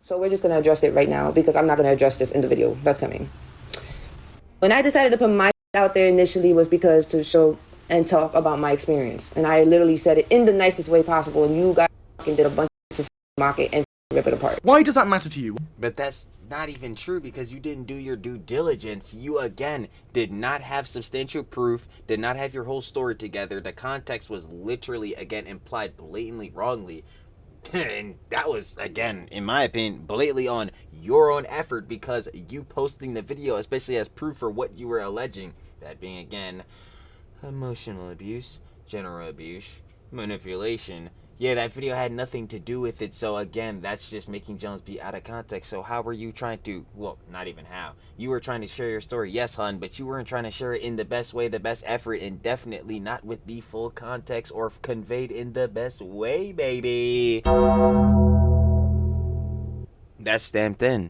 So we're just going to address it right now because I'm not going to address this in the video that's coming. When I decided to put my out there initially was because to show and talk about my experience. And I literally said it in the nicest way possible, and you guys did a bunch of mock it and rip it apart. Why does that matter to you? But that's not even true because you didn't do your due diligence. You, again, did not have substantial proof, did not have your whole story together. The context was literally, again, implied blatantly wrongly. And that was, again, in my opinion, blatantly on your own effort because you posting the video, especially as proof for what you were alleging, that being, again, emotional abuse, general abuse, manipulation. Yeah, that video had nothing to do with it, so again, that's just making Jones be out of context. So how were you trying to, well, not even how. You were trying to share your story, yes, hun, but you weren't trying to share it in the best way, the best effort, and definitely not with the full context or conveyed in the best way, baby. That's stamped in.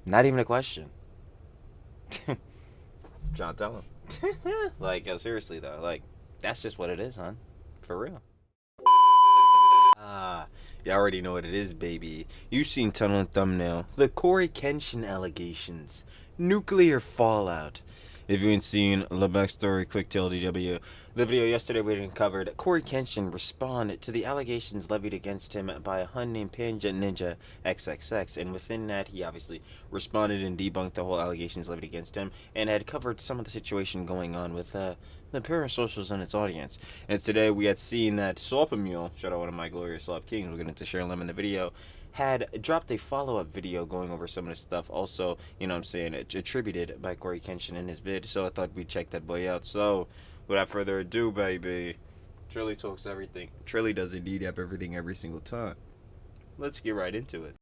Not even a question. John, tell him. Like, yo, seriously, though, like, that's just what it is, hun. For real. You already know what it is, baby. You've seen title and thumbnail. The CoryxKenshin allegations. Nuclear fallout. If you ain't seen the backstory, quick tell DW. The video yesterday we uncovered CoryxKenshin responded to the allegations levied against him by a hun named Panda Ninja XXX, and within that he obviously responded and debunked the whole allegations levied against him, and had covered some of the situation going on with the parasocials and its audience. And today we had seen that Swapamule, shout out one of my glorious Swap Kings, we'll get into sharing them in the video, had dropped a follow-up video going over some of the stuff also, you know what I'm saying, attributed by CoryxKenshin in his vid, so I thought we'd check that boy out. So, without further ado, baby, Trilly talks everything. Trilly does indeed have everything every single time. Let's get right into it.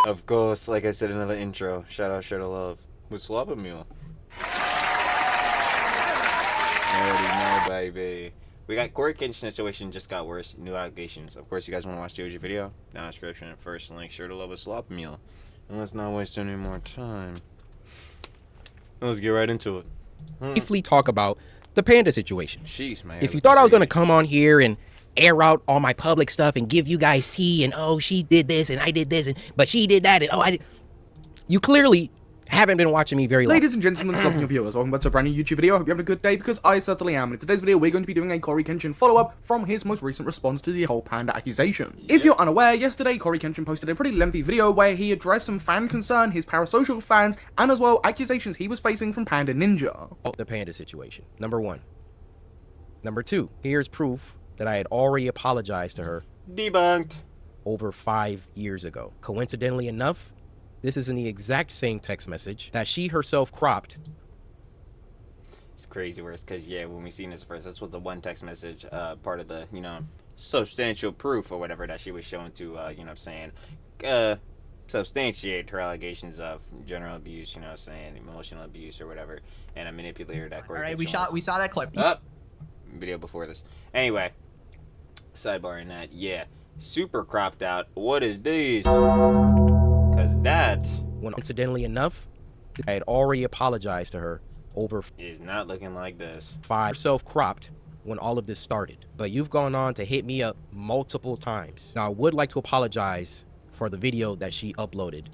Of course, like I said in another intro, shout out, share the love, with Swapamule. You already know, baby. We got CoryxKenshin situation just got worse. New allegations. Of course, you guys want to watch the OG video? Down in the description. And first link, sure to love a Swapamule. And let's not waste any more time. Let's get right into it. Briefly talk about the Panda situation. Jeez, man. If you thought I was going to come on here and air out all my public stuff and give you guys tea and, oh, she did this and I did this, and but she did that and, oh, I did. You clearly haven't been watching me very long. Ladies and gentlemen, lovely viewers, welcome back to a brand new YouTube video. I hope you're having a good day because I certainly am. In today's video, we're going to be doing a CoryxKenshin follow-up from his most recent response to the whole Panda accusation. If you're unaware, yesterday CoryxKenshin posted a pretty lengthy video where he addressed some fan concern, his parasocial fans, and as well accusations he was facing from Panda Ninja. The Panda situation, number one. Number two, here's proof that I had already apologized to her. Debunked. Over 5 years ago. Coincidentally enough, this is in the exact same text message that she herself cropped. It's crazy worse because, yeah, when we seen this first, this was the one text message, part of the, you know, substantial proof or whatever that she was showing to, you know what I'm saying, substantiate her allegations of general abuse, you know what I'm saying, emotional abuse or whatever, and a manipulator that All right, we saw that clip. Video before this. Anyway, sidebar in that, yeah, super cropped out. What is these? Because that, when incidentally enough, I had already apologized to her over is not looking like this. 5 self-cropped when all of this started. But you've gone on to hit me up multiple times. Now, I would like to apologize for the video that she uploaded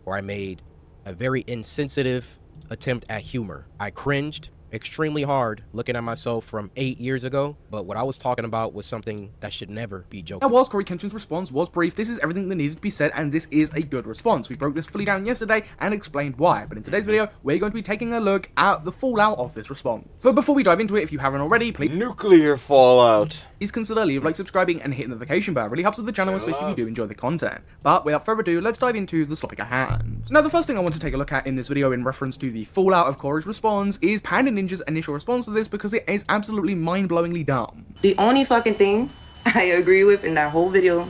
where I made a very insensitive attempt at humor. I cringed extremely hard looking at myself from 8 years ago, but what I was talking about was something that should never be joked. Now, whilst CoryxKenshin's response was brief, this is everything that needed to be said, and this is a good response. We broke this fully down yesterday and explained why, but in today's video, we're going to be taking a look at the fallout of this response. But before we dive into it, if you haven't already, please Nuclear fallout. Consider leave, like, subscribing, and hitting the notification bell. It really helps with the channel, especially if you do enjoy the content. But without further ado, let's dive into the topic at hand. Now, the first thing I want to take a look at in this video in reference to the fallout of Cory's response is Panda Ninja's initial response to this, because it is absolutely mind-blowingly dumb. The only fucking thing I agree with in that whole video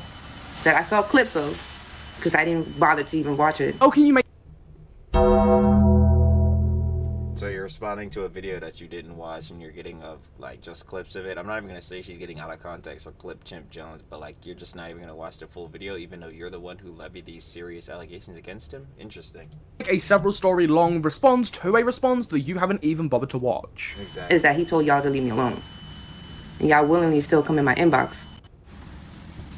that I saw clips of, because I didn't bother to even watch it. Oh, can you make... So you're responding to a video that you didn't watch and you're getting like just clips of it. I'm not even gonna say she's getting out of context or clip Chimp Jones, but like you're just not even gonna watch the full video even though you're the one who levied these serious allegations against him? Interesting. A several story long response to a response that you haven't even bothered to watch. Exactly. Is that he told y'all to leave me alone. And y'all willingly still come in my inbox.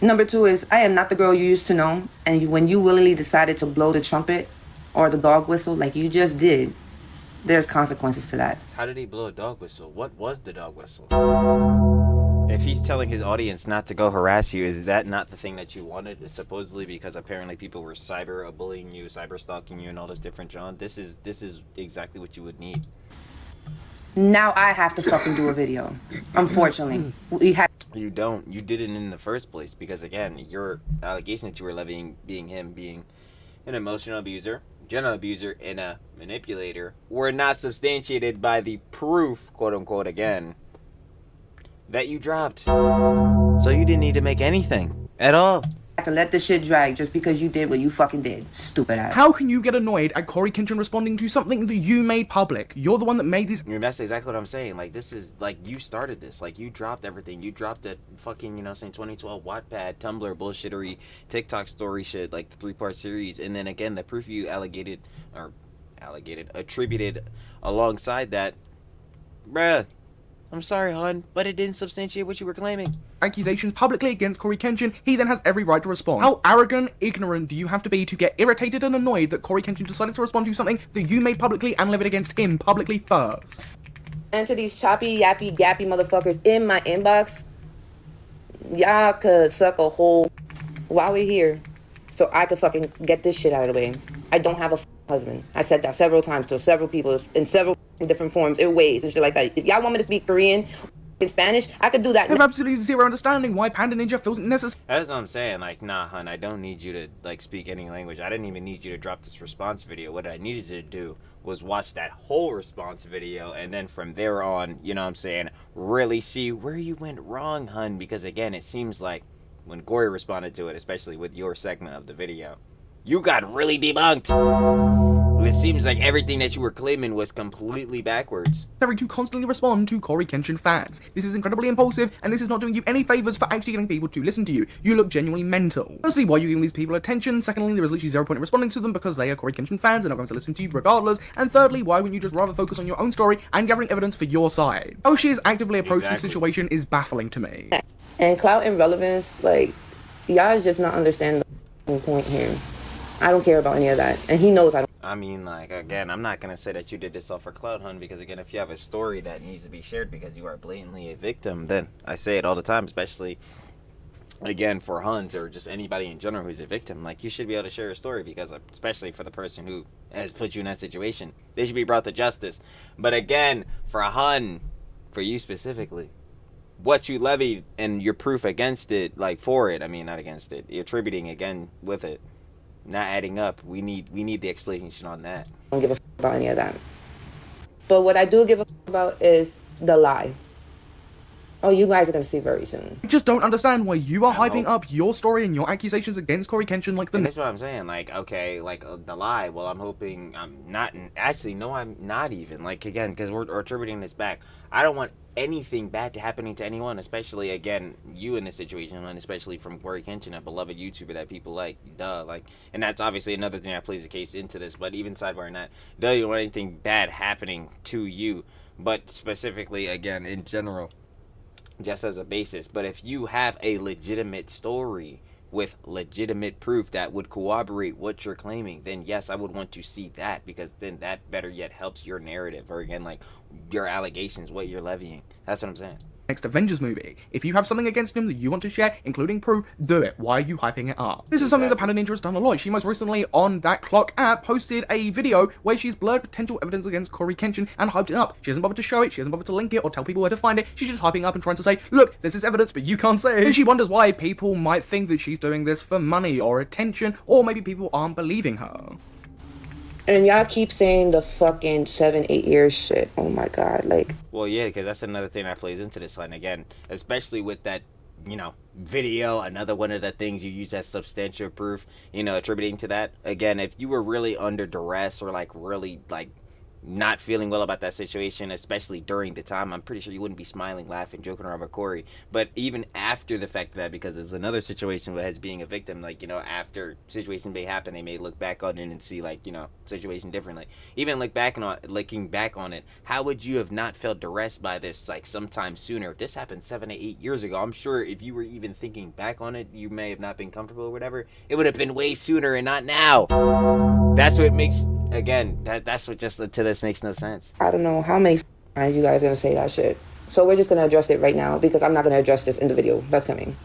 Number two is, I am not the girl you used to know. And when you willingly decided to blow the trumpet or the dog whistle like you just did, there's consequences to that. How did he blow a dog whistle? What was the dog whistle? If he's telling his audience not to go harass you, is that not the thing that you wanted? Supposedly because apparently people were cyber bullying you, cyber stalking you, and all this different, John. This is exactly what you would need. Now I have to fucking do a video. Unfortunately, You don't. You did it in the first place because, again, your allegation that you were levying being an emotional abuser, general abuser, and a manipulator were not substantiated by the proof, quote unquote, again, that you dropped. So you didn't need to make anything at all. to let this shit drag just because you did what you fucking did. Stupid ass. How can you get annoyed at CoryxKenshin responding to something that you made public? You're the one that made these. I mean, that's exactly what I'm saying. Like, this is, like, you started this. Like, you dropped everything. You dropped that fucking, 2012 Wattpad, Tumblr, bullshittery, TikTok story shit, like, the 3-part series. And then, again, the proof you attributed alongside that. Bruh. I'm sorry, hon, but it didn't substantiate what you were claiming. Accusations publicly against CoryxKenshin, he then has every right to respond. How arrogant, ignorant do you have to be to get irritated and annoyed that CoryxKenshin decided to respond to something that you made publicly and levied against him publicly first? And to these choppy, yappy, gappy motherfuckers in my inbox, y'all could suck a hole while we're here so I could fucking get this shit out of the way. I don't have a husband. I said that several times to several people in several different forms and ways and shit like that. If y'all want me to speak Korean in Spanish, I could do that. I have absolutely zero understanding why Panda Ninja feels it necessary. That's what I'm saying. Like, nah, hun, I don't need you to, like, speak any language. I didn't even need you to drop this response video. What I needed you to do was watch that whole response video, and then from there on, really see where you went wrong, hun. Because, again, it seems like when Gory responded to it, especially with your segment of the video, you got really debunked. It seems like everything that you were claiming was completely backwards. To constantly respond to CoryxKenshin fans. This is incredibly impulsive, and this is not doing you any favors for actually getting people to listen to you. You look genuinely mental. Firstly, why are you giving these people attention? Secondly, there is literally zero point in responding to them because they are CoryxKenshin fans and are going to listen to you regardless. And thirdly, why wouldn't you just rather focus on your own story and gathering evidence for your side? How she has actively approached this situation is baffling to me. And clout and relevance, like, y'all is just not understanding the point here. I don't care about any of that, and he knows I don't. I mean, like, again, I'm not going to say that you did this all for clout, hun, because, again, if you have a story that needs to be shared because you are blatantly a victim, then I say it all the time, especially, again, for huns or just anybody in general who's a victim. Like, you should be able to share a story because, especially for the person who has put you in that situation, they should be brought to justice. But, again, for a hun, for you specifically, what you levied and your proof against it, like, for it, I mean, not against it, you're attributing, again, with it, not adding up. We need the explanation on that. I don't give a about any of that. But what I do give a about is the lie. Oh, you guys are going to see very soon. I just don't understand why you are hyping up your story and your accusations against CoryxKenshin like the... And that's what I'm saying. Like, okay, like, the lie. Well, I'm hoping I'm not... Actually, no, I'm not even. Like, again, because we're attributing this back. I don't want anything bad to happening to anyone, especially, again, you in this situation, and especially from CoryxKenshin, a beloved YouTuber that people like. Duh. Like, and that's obviously another thing that plays a case into this. But even sidebar in that, duh, you don't want anything bad happening to you. But specifically, again, in general, just as a basis. But if you have a legitimate story with legitimate proof that would corroborate what you're claiming, then yes, I would want to see that, because then that better yet helps your narrative, or again, like, your allegations, what you're levying. That's what I'm saying. Next Avengers movie. If you have something against him that you want to share, including proof, do it. Why are you hyping it up? This is something that Panda Ninja has done a lot. She most recently, on that Clock app, posted a video where she's blurred potential evidence against CoryxKenshin and hyped it up. She hasn't bothered to show it, she hasn't bothered to link it or tell people where to find it. She's just hyping up and trying to say, look, this is evidence, but you can't say it. And she wonders why people might think that she's doing this for money or attention, or maybe people aren't believing her. And y'all keep saying the fucking 7-8 years shit. Oh my god, like. Well, yeah, because that's another thing that plays into this, and again, especially with that, video, another one of the things you use as substantial proof, attributing to that. Again, if you were really under duress or, like, really, like, not feeling well about that situation, especially during the time. I'm pretty sure you wouldn't be smiling, laughing, joking around with Cory. But even after the fact of that, because there's another situation with as being a victim, like, you know, after situation may happen, they may look back on it and see, like, you know, situation differently. Even looking back on it, how would you have not felt duress by this, like, sometime sooner? If this happened 7 to 8 years ago, I'm sure if you were even thinking back on it, you may have not been comfortable or whatever. It would have been way sooner and not now. That's what makes, again, that's what just to this makes no sense. I don't know how many times you guys are gonna say that shit. So we're just gonna address it right now because I'm not gonna address this in the video that's coming.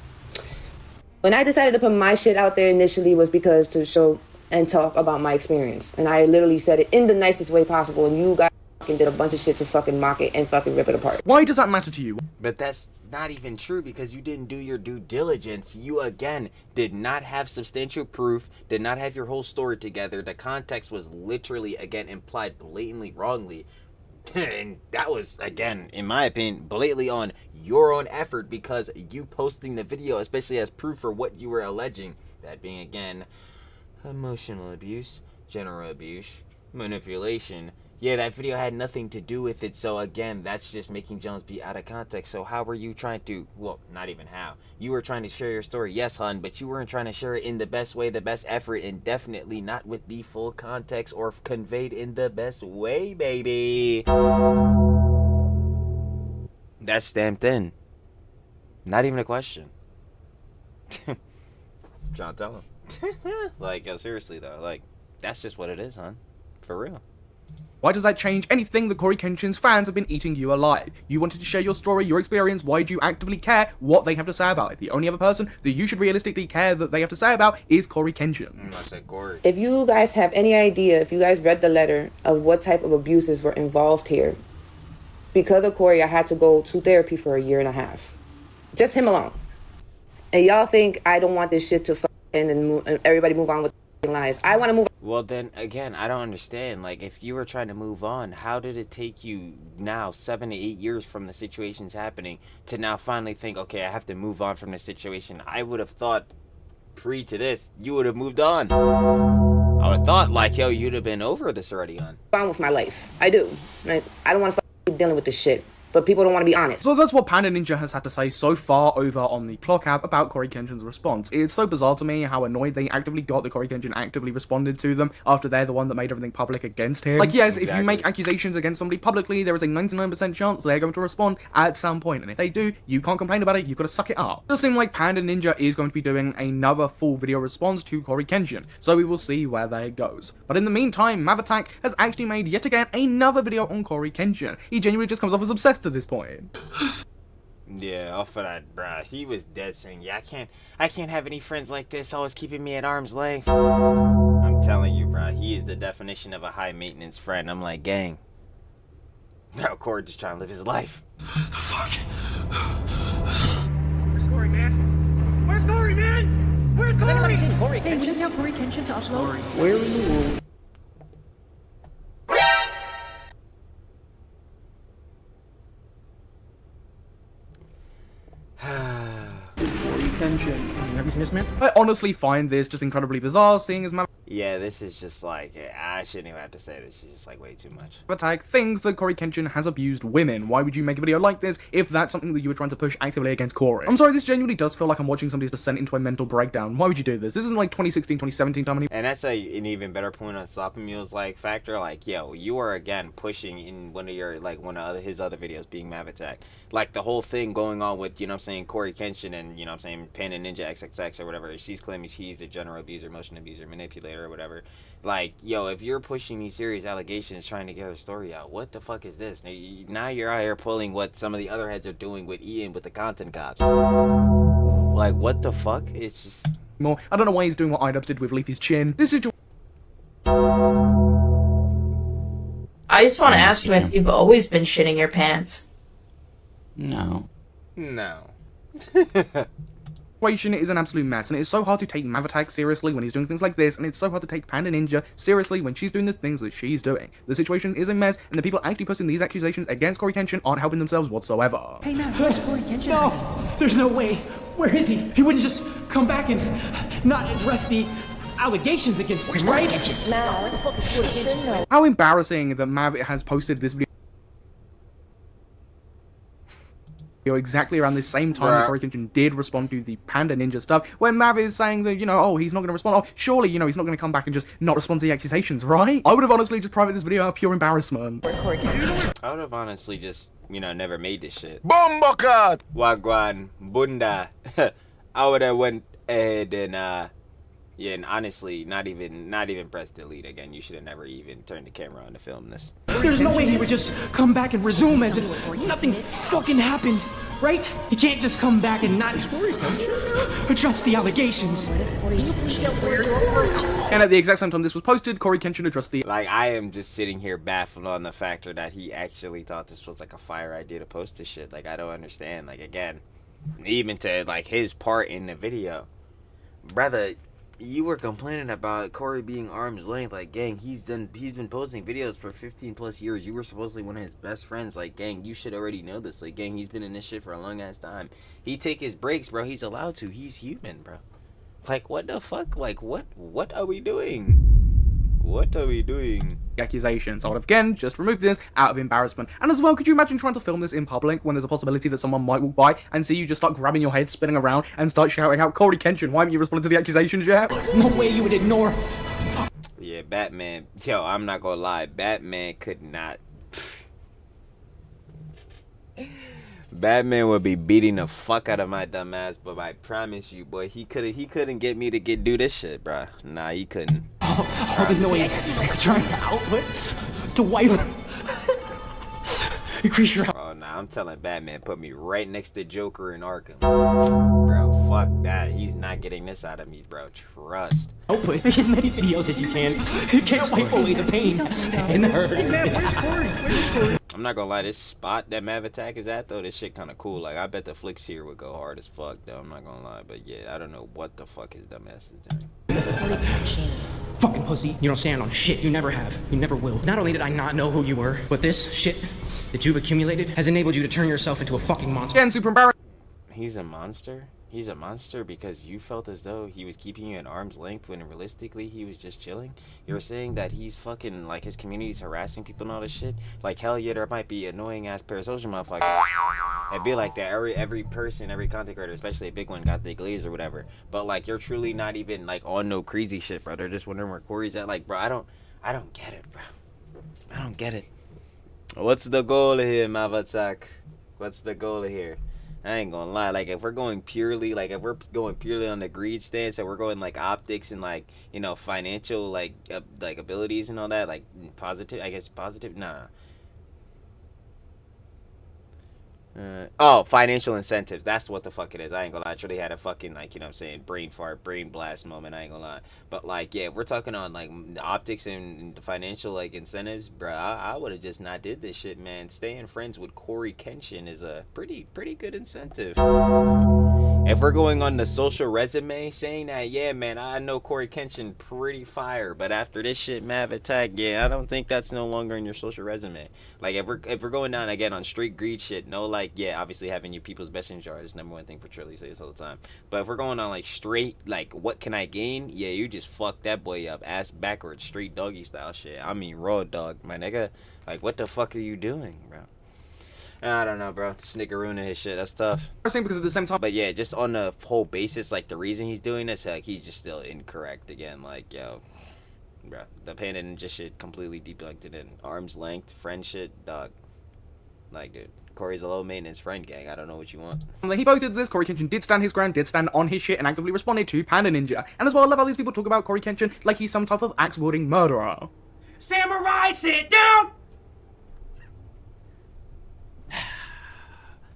When I decided to put my shit out there initially was because to show and talk about my experience. And I literally said it in the nicest way possible, and you guys fucking did a bunch of shit to fucking mock it and fucking rip it apart. Why does that matter to you? But that's not even true, because you didn't do your due diligence. You, again, did not have substantial proof, did not have your whole story together. The context was literally, again, implied blatantly wrongly. And that was, again, in my opinion, blatantly on your own effort, because you posting the video, especially as proof for what you were alleging, that being, again, emotional abuse, general abuse, manipulation. Yeah, that video had nothing to do with it, so again, that's just making Jones be out of context. So how were you trying to, well, not even how. You were trying to share your story, yes, hun, but you weren't trying to share it in the best way, the best effort, and definitely not with the full context or conveyed in the best way, baby. That's stamped in. Not even a question. John, tell him. Like, yo, seriously, though, like, that's just what it is, hun. For real. Why does that change anything that CoryxKenshin's fans have been eating you alive? You wanted to share your story, your experience. Why do you actively care what they have to say about it? The only other person that you should realistically care that they have to say about is CoryxKenshin. I said Cory. If you guys have any idea, if you guys read the letter of what type of abuses were involved here, because of Cory, I had to go to therapy for 1.5 years. Just him alone. And y'all think I don't want this shit to fucking end and everybody move on with their lives. I want to move. Well, then, again, I don't understand. Like, if you were trying to move on, how did it take you now 7 to 8 years from the situations happening to now finally think, okay, I have to move on from this situation? I would have thought, pre to this, you would have moved on. I would have thought, like, yo, you'd have been over this already on with my life. I do. Like, I don't want to keep dealing with this shit. But people don't want to be honest. So that's what Panda Ninja has had to say so far over on the Clock app about CoryxKenshin's response. It's so bizarre to me how annoyed they actively got that CoryxKenshin actively responded to them after they're the one that made everything public against him. Like, yes, exactly. If you make accusations against somebody publicly, there is a 99% chance they're going to respond at some point. And if they do, you can't complain about it, you've got to suck it up. It does seem like Panda Ninja is going to be doing another full video response to CoryxKenshin, so we will see where that goes. But in the meantime, MavAttack has actually made yet again another video on CoryxKenshin. He genuinely just comes off as obsessed at this point. Yeah, off of that, bruh. He was dead saying, yeah, I can't have any friends like this always keeping me at arm's length. I'm telling you, bruh, he is the definition of a high maintenance friend. I'm like, gang. Now Cory just trying to live his life. The fuck? Where's Cory, man? Where's Cory, man? Where's Cory? Have you seen CoryxKenshin? Hey, would you tell CoryxKenshin to upload? Where in the world? Is CoryxKenshin? Have you seen this man? I honestly find this just incredibly bizarre, seeing as Yeah, this is just like, I shouldn't even have to say this. It's just like way too much. MavAttack thinks that CoryxKenshin has abused women. Why would you make a video like this if that's something that you were trying to push actively against Cory? I'm sorry, this genuinely does feel like I'm watching somebody's descent into a mental breakdown. Why would you do this? This isn't like 2016, 2017 time anymore. And that's an even better point on Sloppy Mule's like factor. Like, yo, you are again pushing in one of your his other videos being MavAttack. Like the whole thing going on with, you know what I'm saying, CoryxKenshin and, you know what I'm saying, Panda Ninja XXX or whatever. She's claiming she's a general abuser, emotion abuser, manipulator or whatever. Like, yo, if you're pushing these serious allegations trying to get her story out, what the fuck is this? Now you're out here pulling what some of the other heads are doing with Ian with the content cops. Like, what the fuck? It's just... I don't know why he's doing what iDubbbz did with Leafy's chin. This is I just want to ask you if you've always been shitting your pants. No. No. situation is an absolute mess, and it is so hard to take MavAttack seriously when he's doing things like this, and it's so hard to take Panda Ninja seriously when she's doing the things that she's doing. The situation is a mess, and the people actually posting these accusations against CoryxKenshin aren't helping themselves whatsoever. Hey man, where's CoryxKenshin? No, there's no way. Where is he? He wouldn't just come back and not address the allegations against him, right? How embarrassing that Mav has posted this video exactly around the same time that CoryxKenshin did respond to the Panda Ninja stuff, when Mav is saying that, you know, oh, he's not going to respond. Oh, surely, you know, he's not going to come back and just not respond to the accusations, right? I would have honestly just private this video out of pure embarrassment. I would have honestly just, you know, never made this shit. Bombokat! Wagwan, Bunda. I would have went ahead and, yeah, and honestly, not even press delete again. You should have never even turned the camera on to film this. There's no way he would just come back and resume as if nothing fucking happened, right? He can't just come back and not address the allegations. And at the exact same time this was posted, CoryxKenshin addressed the... Like, I am just sitting here baffled on the factor that he actually thought this was like a fire idea to post this shit. Like, I don't understand. Like, again, even to like his part in the video, brother. You were complaining about Cory being arm's length. Like, gang, he's been posting videos for 15 plus years. You were supposedly one of his best friends. Like, gang, you should already know this. Like, gang, he's been in this shit for a long ass time. He take his breaks, bro. He's allowed to. He's human, bro. Like, what the fuck? Like, what are we doing? What are we doing? Accusations. I would have again just removed this out of embarrassment. And as well, could you imagine trying to film this in public when there's a possibility that someone might walk by and see you just start grabbing your head, spinning around, and start shouting out, CoryxKenshin, why haven't you responded to the accusations yet? No way you would ignore. Yeah, Batman. Yo, I'm not gonna lie. Batman could not. Batman would be beating the fuck out of my dumb ass, but I promise you, boy, he couldn't get me to do this shit, bro. Nah, he couldn't. All the noise trying to output to wipe. Increase your. Oh, nah, I'm telling Batman, put me right next to Joker in Arkham. Bro, fuck that. He's not getting this out of me, bro. Trust. Output as many videos as you can. You can't wipe away the pain and the hurt. I'm not gonna lie, this spot that MavAttack is at, though, this shit kind of cool. Like, I bet the flicks here would go hard as fuck, though. I'm not gonna lie, but yeah, I don't know what the fuck his dumb ass is doing. Fucking pussy. You don't stand on shit. You never have. You never will. Not only did I not know who you were, but this shit that you've accumulated has enabled you to turn yourself into a fucking monster. Again, super embarrassing. He's a monster? He's a monster because you felt as though he was keeping you at arm's length when realistically he was just chilling? You were saying that he's fucking, like, his community's harassing people and all this shit? Like, hell yeah, there might be annoying ass parasocial motherfuckers. It'd be like that. Every person, every content creator, especially a big one, got the glaze or whatever. But, like, you're truly not even, like, on no crazy shit, bro. They're just wondering where Cory's at. Like, bro, I don't get it, bro. I don't get it. What's the goal here, MavAttack? What's the goal here? I ain't gonna lie, like, if we're going purely on the greed stance, and we're going, like, optics and, like, you know, financial, like abilities and all that, like, positive, nah. Oh, financial incentives. That's what the fuck it is. I ain't gonna lie. I truly had a fucking, like, you know what I'm saying, brain fart, brain blast moment. I ain't gonna lie. But, like, yeah, if we're talking on, like, the optics and the financial, like, incentives, bruh, I would have just not did this shit, man. Staying friends with CoryxKenshin is a pretty good incentive. If we're going on the social resume, saying that, yeah, man, I know CoryxKenshin pretty fire, but after this shit, MavAttack, yeah, I don't think that's no longer in your social resume. Like, if we're going down again on straight greed shit, no, like, yeah, obviously having your people's best interest is number one thing for Trill. You say this all the time. But if we're going on, like, straight, like, what can I gain? Yeah, you just fucked that boy up, ass backwards, straight doggy style shit. I mean, raw dog, my nigga. Like, what the fuck are you doing, bro? I don't know, bro. This nigga ruining his shit. That's tough. Because at the same time, but yeah, just on the whole basis, like, the reason he's doing this, like, he's just still incorrect again. Like, yo, bro, the Panda Ninja shit completely debunked it in arm's length, friend shit, dog. Like, dude, Cory's a low maintenance friend, gang. I don't know what you want. He posted this. CoryxKenshin did stand his ground, did stand on his shit, and actively responded to Panda Ninja. And as well, I love how these people talk about CoryxKenshin like he's some type of axe-wielding murderer. Samurai, sit down!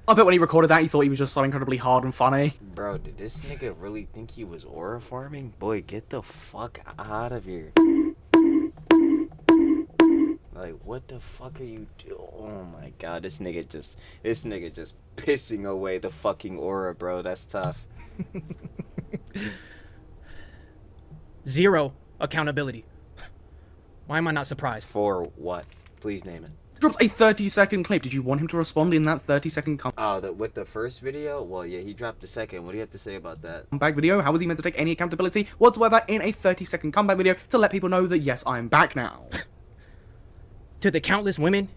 I bet when he recorded that, he thought he was just so incredibly hard and funny. Bro, did this nigga really think he was aura farming? Boy, get the fuck out of here. Like, what the fuck are you doing? Oh my god, this nigga just pissing away the fucking aura, bro. That's tough. Zero accountability. Why am I not surprised? For what? Please name it. dropped a 30-second clip. Did you want him to respond in that 30-second Oh, with the first video? Well, yeah, he dropped the second. What do you have to say about that? comeback video? How was he meant to take any accountability whatsoever in a 30-second comeback video to let people know that yes, I'm back now? To the countless women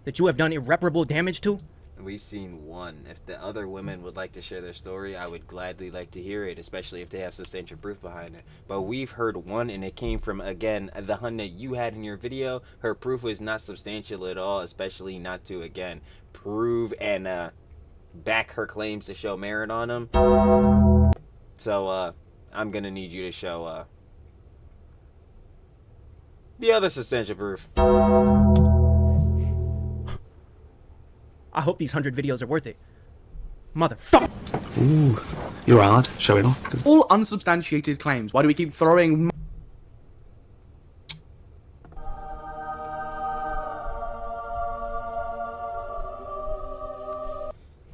that you have done irreparable damage to? We've seen one. If the other women would like to share their story, I would gladly like to hear it, especially if they have substantial proof behind it. But we've heard one, and it came from, again, the hun that you had in your video. Her proof was not substantial at all, especially not to, again, prove and back her claims to show merit on them. So, I'm gonna need you to show, the other substantial proof. I hope these 100 videos are worth it. Motherfucker. Ooh, you're hard. Show it off. All unsubstantiated claims. Why do we keep throwing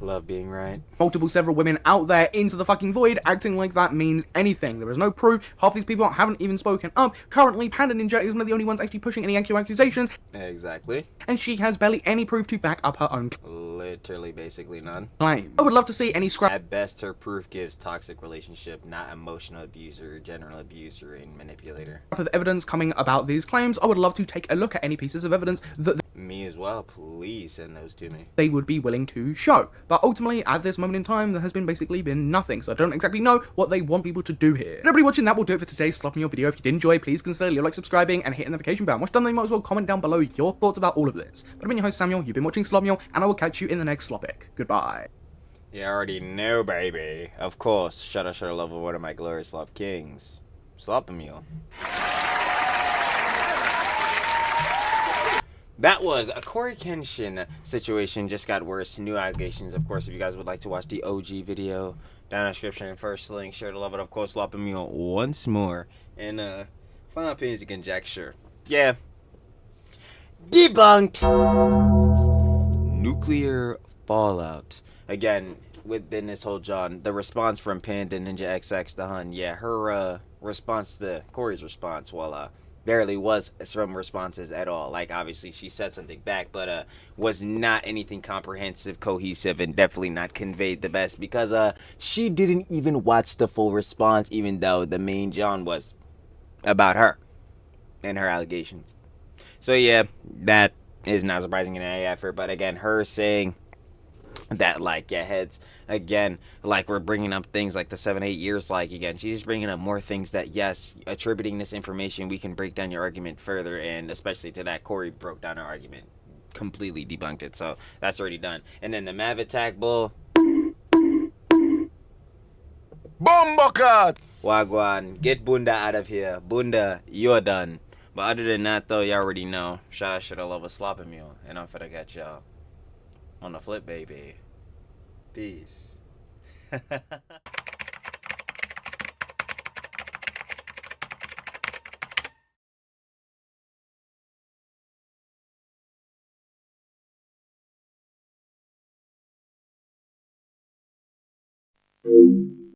Love being right. several women out there into the fucking void, acting like that means anything? There is no proof. Half these people haven't even spoken up. Currently, Panda Ninja is one of the only ones actually pushing any accusations, Exactly. and she has barely any proof to back up her own Literally, basically none. claim. I would love to see any scrap At best, her proof gives toxic relationship, not emotional abuser, general abuser, and manipulator. of evidence coming about these claims. I would love to take a look at any pieces of evidence that Me as well. Please send those to me. they would be willing to show. But ultimately, at this moment in time, there has basically been nothing, so I don't exactly know what they want people to do here. Everybody watching, that will do it for today's Slop Meal video. If you did enjoy, please consider like, subscribing, and hit the notification bell. Once done, you might as well comment down below your thoughts about all of this. But I've been your host, Samuel. You've been watching Slop Meal, and I will catch you in the next Slopic. Goodbye. You already know, baby. Of course, shout out love of one of my glorious Slop Kings. Slop Meal. That was a CoryxKenshin situation, just got worse. New allegations, of course. If you guys would like to watch the OG video, down in the description, first link, share the love it, of course, Slop Meal once more. And, final opinions and conjecture. Yeah. Debunked! Nuclear fallout. Again, within this whole John, the response from Panda Ninja XX, the Hun, yeah, her, response to Corey's response, well, barely was some responses at all. Like, obviously she said something back, but was not anything comprehensive, cohesive, and definitely not conveyed the best, because she didn't even watch the full response, even though the main John was about her and her allegations. So yeah, that is not surprising in any effort. But again, her saying that, like, yeah, heads, again, like, we're bringing up things like the 7-8 years, like, again, she's just bringing up more things that, yes, attributing this information, we can break down your argument further, and especially to that, Corey broke down her argument, completely debunked it, so that's already done. And then the MavAttack bull, Bombokat! Wagwan, get Bunda out of here. Bunda, you're done. But other than that, though, you already know. Shout out to the love of Sloppy Meal, and I'm finna catch y'all on the flip, baby. Peace.